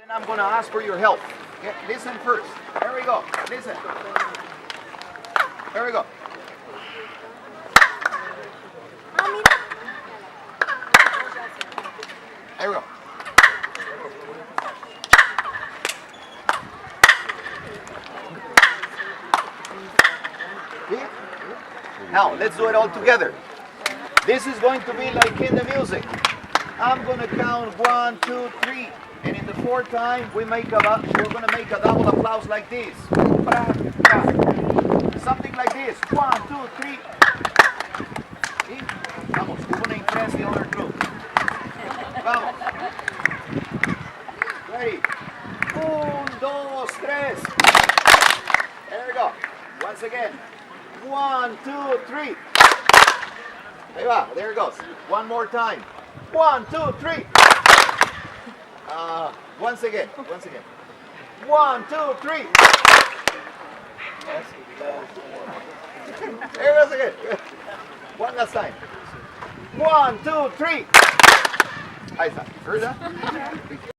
Then I'm going to ask for your help. Okay, listen first. There we go. Listen. There we go. There we go. See? Now, let's do it all together. This is going to be like in the music. I'm going to count 1, 2, 3. And in the fourth time, we're going to make a double applause like this. Something like this. 1, 2, 3. ¿Sí? Vamos, we're going to impress the other group. Vamos. Ready? 1, 2, 3. There we go. Once again. 1, 2, 3. Ahí va. There it goes. One more time. 1, 2, 3. Once again. 1, 2, 3. There it goes again. One last time. 1, 2, 3. Ahí está. ¿Verdad?